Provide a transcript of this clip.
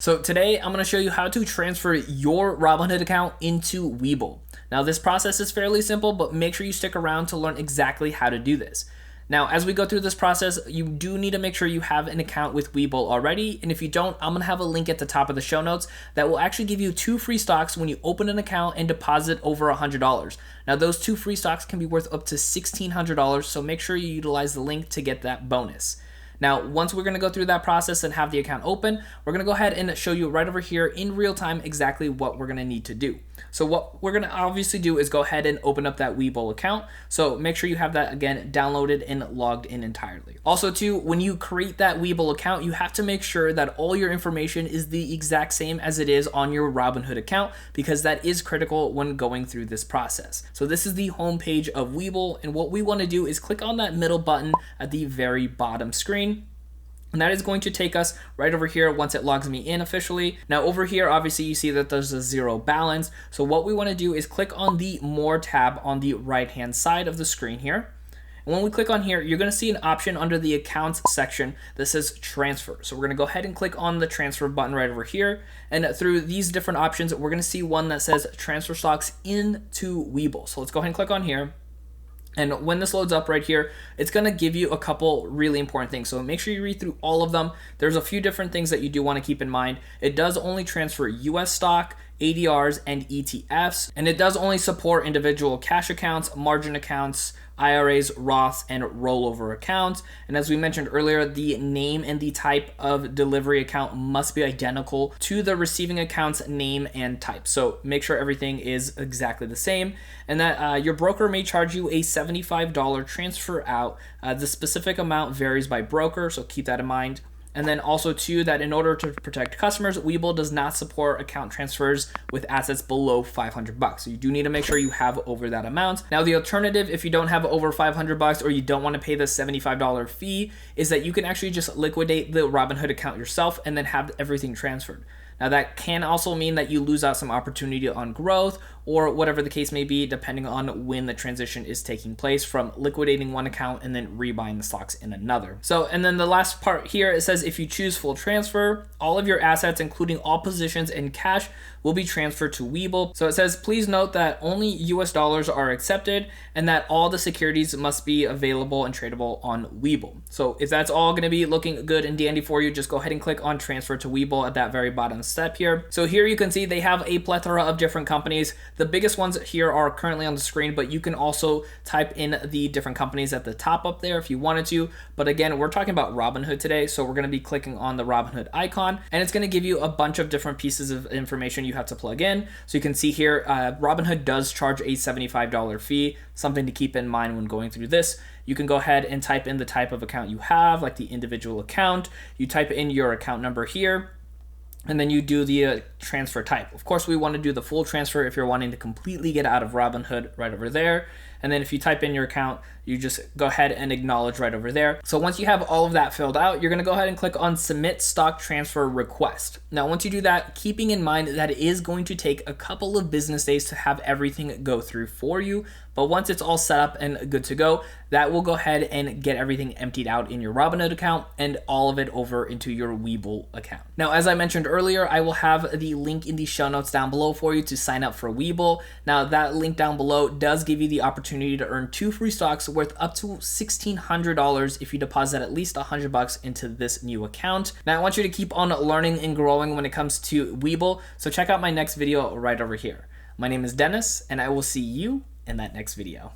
So today I'm going to show you how to transfer your Robinhood account into WeBull. Now this process is fairly simple, but make sure you stick around to learn exactly how to do this. Now as we go through this process, you do need to make sure you have an account with WeBull already, and if you don't, I'm going to have a link at the top of the show notes that will actually give you 2 free stocks when you open an account and deposit over $100. Now those 2 free stocks can be worth up to $1,600, so make sure you utilize the link to get that bonus. Now, once we're going to go through that process and have the account open, we're going to go ahead and show you right over here in real time exactly what we're going to need to do. So what we're going to obviously do is go ahead and open up that WeBull account. So make sure you have that, again, downloaded and logged in entirely. Also too, when you create that WeBull account, you have to make sure that all your information is the exact same as it is on your Robinhood account, because that is critical when going through this process. So this is the home page of WeBull, and what we want to do is click on that middle button at the very bottom screen. And that is going to take us right over here once it logs me in officially. Now over here, obviously you see that there's a 0 balance. So what we want to do is click on the More tab on the right-hand side of the screen here. And when we click on here, you're going to see an option under the Accounts section that says Transfer. So we're going to go ahead and click on the Transfer button right over here. And through these different options, we're going to see one that says Transfer Stocks into WeBull. So let's go ahead and click on here. And when this loads up right here, it's going to give you a couple really important things. So make sure you read through all of them. There's a few different things that you do want to keep in mind. It does only transfer US stock, ADRs, and ETFs. And it does only support individual cash accounts, margin accounts, IRAs, Roths, and rollover accounts. And as we mentioned earlier, the name and the type of delivery account must be identical to the receiving account's name and type. So make sure everything is exactly the same, and that your broker may charge you a $75 transfer out. The specific amount varies by broker, so keep that in mind. And then also too, that in order to protect customers, WeBull does not support account transfers with assets below $500. So you do need to make sure you have over that amount. Now the alternative, if you don't have over $500 or you don't want to pay the $75 fee, is that you can actually just liquidate the Robinhood account yourself and then have everything transferred. Now that can also mean that you lose out some opportunity on growth or whatever the case may be, depending on when the transition is taking place from liquidating one account and then rebuying the stocks in another. So, and then the last part here, it says if you choose full transfer, all of your assets, including all positions in cash, will be transferred to WeBull. So it says, please note that only US dollars are accepted and that all the securities must be available and tradable on WeBull. So if that's all going to be looking good and dandy for you, just go ahead and click on transfer to WeBull at that very bottom step here. So here you can see they have a plethora of different companies. The biggest ones here are currently on the screen, but you can also type in the different companies at the top up there if you wanted to. But again, we're talking about Robinhood today, so we're going to be clicking on the Robinhood icon, and it's going to give you a bunch of different pieces of information you have to plug in. So you can see here, Robinhood does charge a $75 fee, something to keep in mind when going through this. You can go ahead and type in the type of account you have, like the individual account. You type in your account number here, and then you do the transfer type. Of course, we want to do the full transfer if you're wanting to completely get out of Robinhood right over there. And then if you type in your account, you just go ahead and acknowledge right over there. So once you have all of that filled out, you're going to go ahead and click on Submit Stock Transfer Request. Now, once you do that, keeping in mind that it is going to take a couple of business days to have everything go through for you. But once it's all set up and good to go, that will go ahead and get everything emptied out in your Robinhood account and all of it over into your WeBull account. Now, as I mentioned earlier, I will have the link in the show notes down below for you to sign up for WeBull. Now, that link down below does give you the opportunity to earn 2 free stocks worth up to $1,600 if you deposit at least $100 into this new account. Now, I want you to keep on learning and growing when it comes to WeBull, so check out my next video right over here. My name is Dennis, and I will see you in that next video.